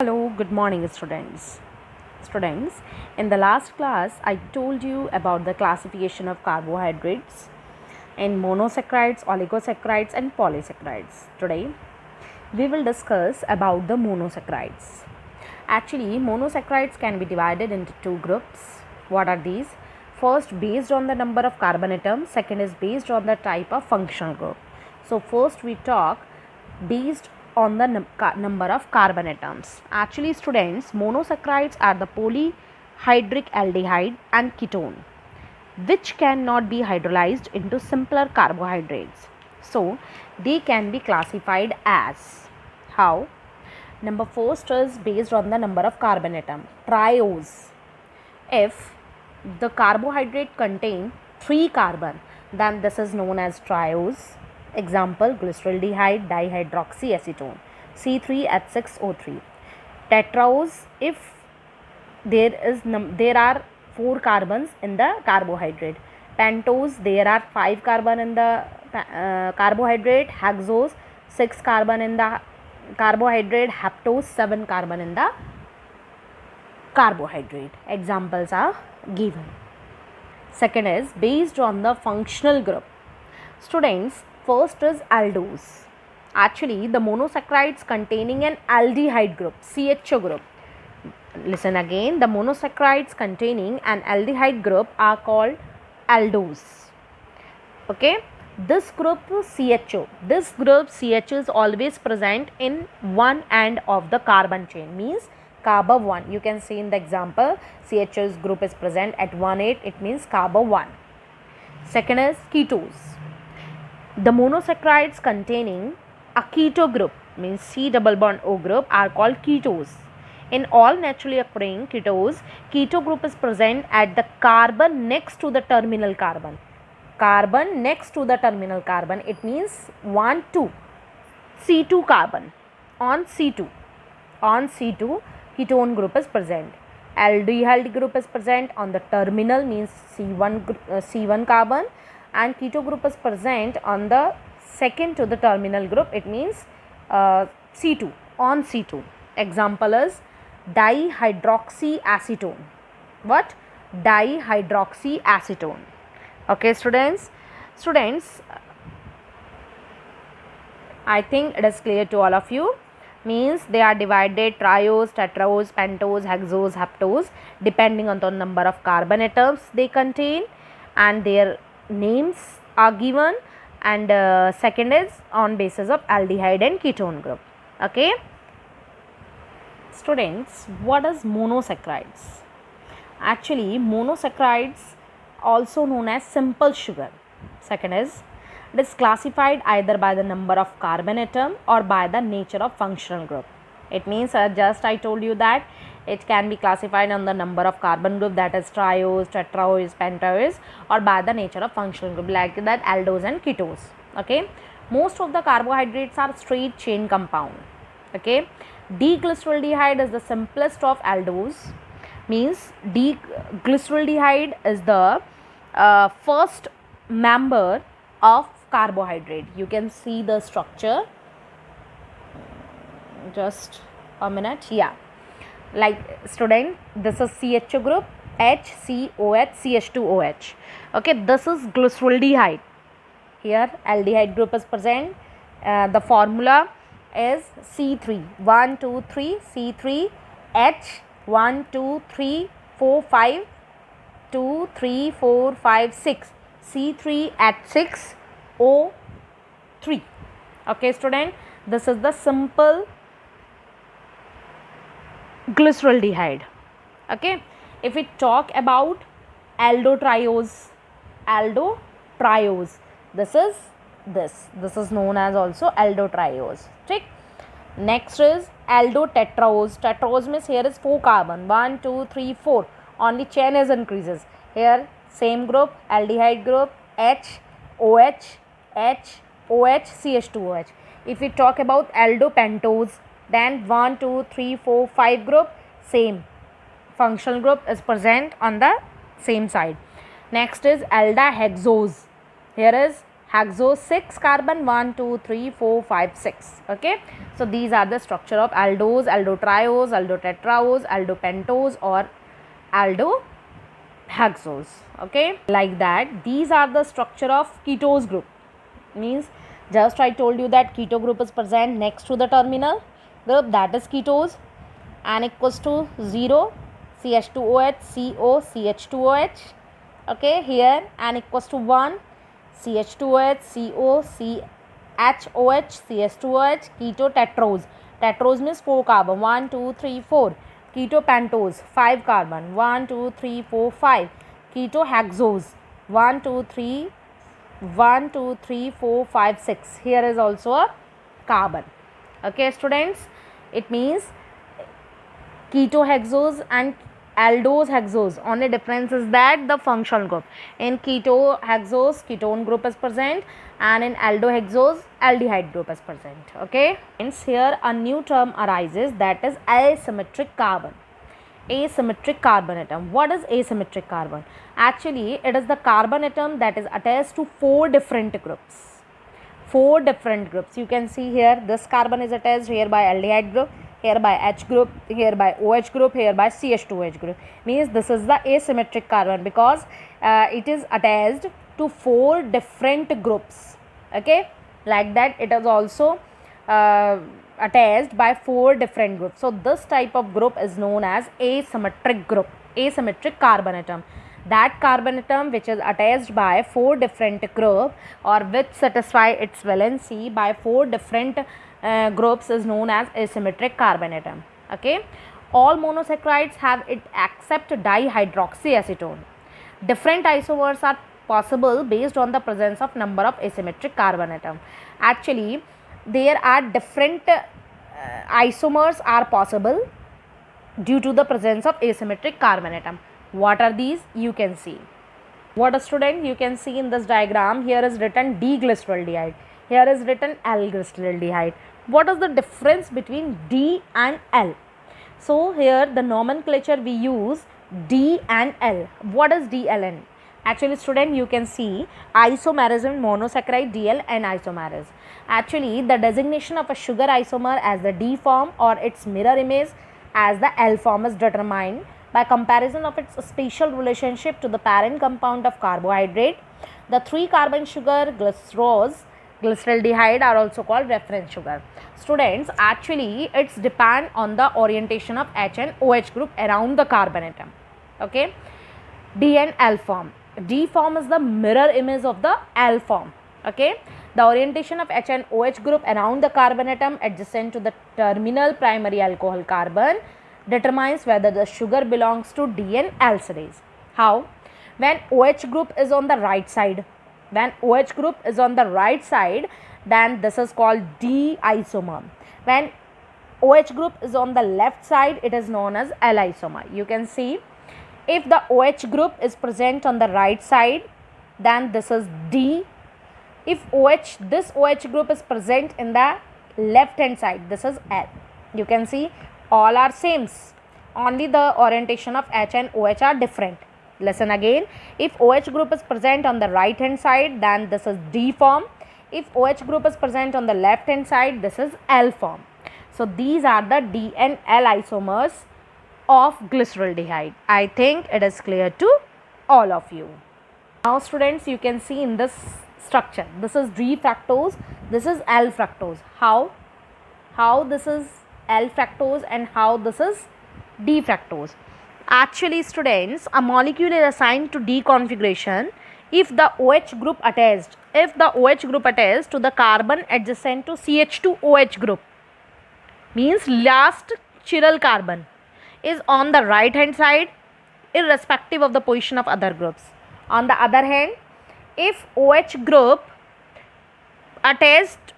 Hello, good morning, students. Students, in the last class, I told you about the classification of carbohydrates in monosaccharides, oligosaccharides, and polysaccharides. Today, we will discuss about the monosaccharides. Actually, monosaccharides can be divided into two groups. What are these? First, based on the number of carbon atoms. Second is based on the type of functional group. So, first we talk based on the number of carbon atoms. Actually, students, monosaccharides are the polyhydric aldehyde and ketone which cannot be hydrolyzed into simpler carbohydrates. So, they can be classified as how? Number first is based on the number of carbon atom. Trios. If the carbohydrate contain 3 carbon, then this is known as trios. Example, glyceraldehyde dihydroxyacetone C3H6O3. Tetraos, if there are 4 carbons in the carbohydrate. Pentose, there are 5 carbon in the carbohydrate. Hexose, 6 carbon in the carbohydrate. Heptose, 7 carbon in the carbohydrate. Examples are given. Second is based on the functional group. Students, first is Aldos. Actually, the monosaccharides containing an aldehyde group, CHO group. Listen again, the monosaccharides containing an aldehyde group are called Aldos. Okay, this group CHO. This group CHO is always present in one end of the carbon chain, means carbo 1. You can see in the example, CHO's group is present at 1,8, it means carbo 1. Second is ketose. The monosaccharides containing a keto group, means C double bond O group, are called ketose. In all naturally occurring ketose, keto group is present at the carbon next to the terminal carbon. Carbon next to the terminal carbon, it means 1, 2. C2 carbon on C2. On C2, ketone group is present. Aldehyde group is present on the terminal, means C1 carbon, and keto group is present on the second to the terminal group, it means C2, on C2. Example is dihydroxyacetone. What? Dihydroxyacetone. Okay, students, I think it is clear to all of you. Means they are divided trios, tetraos, pentose, hexose, heptose, depending on the number of carbon atoms they contain, and their names are given, and second is on basis of aldehyde and ketone group. Okay, students, what is monosaccharides? Actually, monosaccharides also known as simple sugar. Second is, it is classified either by the number of carbon atom or by the nature of functional group. It means just I told you that it can be classified on the number of carbon group, that is trios, tetraos, pentoes, or by the nature of functional group like that aldos and ketose. Okay, most of the carbohydrates are straight chain compound. Okay, D-glyceraldehyde is the simplest of aldos, means D-glyceraldehyde is the first member of carbohydrate. You can see the structure, just a minute. Yeah, like student, this is CHO group, HCOH, CH2OH. Okay, this is glyceraldehyde. Here aldehyde group is present. The formula is C3, 1, 2, 3, C3, H, 1, 2, 3, 4, 5, 2, 3, 4, 5, 6, C3H6, O3. Okay, student, this is the simple glyceraldehyde. Okay, if we talk about Aldo Trios, this is known as also Aldo Trios. Okay. Next is Aldo Tetraos. Tetraos means here is 4 carbon, 1, 2, 3, 4. Only chain is increases. Here same group, aldehyde group, H, OH, H, OH, CH2OH. If we talk about Aldo Pentose, then 1, 2, 3, 4, 5 group, same functional group is present on the same side. Next is Alda Hexose. Here is Hexose 6 carbon, 1, 2, 3, 4, 5, 6. Okay. So these are the structure of aldose, Aldo Trios, Aldo Tetraos, Aldo Pentose or Aldo hexose. Okay. Like that. These are the structure of ketose group. Means just I told you that keto group is present next to the terminal group, that is ketose. N equals to 0, CH2OH, CO, CH2OH. Okay, here N equals to 1, CH2OH, CO, CHOH, CH2OH, keto tetrose. Tetrose means 4 carbon, 1, 2, 3, 4. Keto pentose, 5 carbon, 1, 2, 3, 4, 5. Keto hexose, 1, 2, 3, 1, 2, 3, 4, 5, 6. Here is also a carbon. Okay, students, it means keto hexose and aldose hexose. Only difference is that the functional group. In keto hexose, ketone group is present, and in aldo hexose, aldehyde group is present. Okay. Hence here a new term arises, that is asymmetric carbon. Asymmetric carbon atom. What is asymmetric carbon? Actually, it is the carbon atom that is attached to 4 different groups. 4 different groups. You can see here this carbon is attached here by aldehyde group, here by H group, here by OH group, here by CH2OH group. Means this is the asymmetric carbon because it is attached to 4 different groups. Okay, like that it is also attached by 4 different groups. So this type of group is known as asymmetric group, asymmetric carbon atom. That carbon atom which is attached by 4 different group or which satisfy its valency by 4 different groups is known as asymmetric carbon atom. Okay, all monosaccharides have it except dihydroxyacetone. Different isomers are possible based on the presence of number of asymmetric carbon atom. Actually, there are different isomers are possible due to the presence of asymmetric carbon atom. What are these? You can see. What a student? You can see in this diagram, here is written D-glyceraldehyde, here is written L-glyceraldehyde. What is the difference between D and L? So here the nomenclature we use D and L. What is DLN? Actually, student, you can see isomerism, monosaccharide, DL and isomerism. Actually, the designation of a sugar isomer as the D form or its mirror image as the L form is determined by comparison of its spatial relationship to the parent compound of carbohydrate. The 3 carbon sugar glycerose, glyceraldehyde are also called reference sugar. Students, actually it's depend on the orientation of H and OH group around the carbon atom. Okay, D and L form. D form is the mirror image of the L form. Okay, the orientation of H and OH group around the carbon atom adjacent to the terminal primary alcohol carbon determines whether the sugar belongs to D and L series. How? When OH group is on the right side, then this is called D isomer. When OH group is on the left side, it is known as L isomer. You can see if the OH group is present on the right side, then this is D. If this OH group is present in the left hand side, this is L. You can see all are same, only the orientation of H and OH are different. Listen again, if OH group is present on the right hand side, then this is D form. If OH group is present on the left hand side, this is L form. So these are the D and L isomers of glyceraldehyde. I think it is clear to all of you. Now students, you can see in this structure, this is D fructose, this is L fructose. How this is L fructose and how this is D fructose? Actually students, a molecule is assigned to D configuration if the OH group attached to the carbon adjacent to CH2OH group, means last chiral carbon, is on the right hand side irrespective of the position of other groups. On the other hand, if OH group attached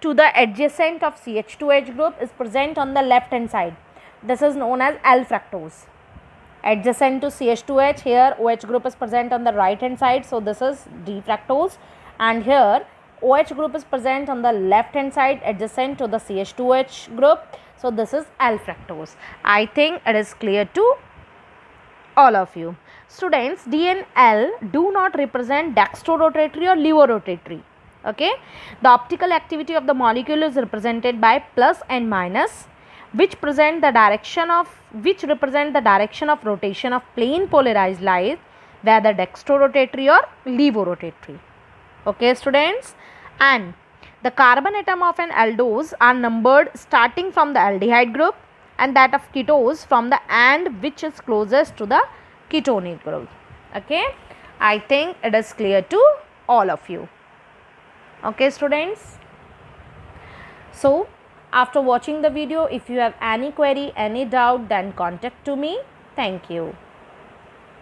to the adjacent of CH2H group is present on the left hand side, this is known as L fructose. Adjacent to CH2H, here OH group is present on the right hand side, so this is D fructose, and here OH group is present on the left hand side adjacent to the CH2H group, so this is L fructose. I think it is clear to all of you. Students, D and L do not represent dextrorotatory or levorotatory. Okay, the optical activity of the molecule is represented by plus and minus, which represent the direction of rotation of plane polarized light, whether dextrorotatory or levorotatory. Okay, students, and the carbon atom of an aldose are numbered starting from the aldehyde group, and that of ketose from the end which is closest to the ketonic group. Okay, I think it is clear to all of you. Okay, students. So, after watching the video, if you have any query, any doubt, then contact to me. Thank you.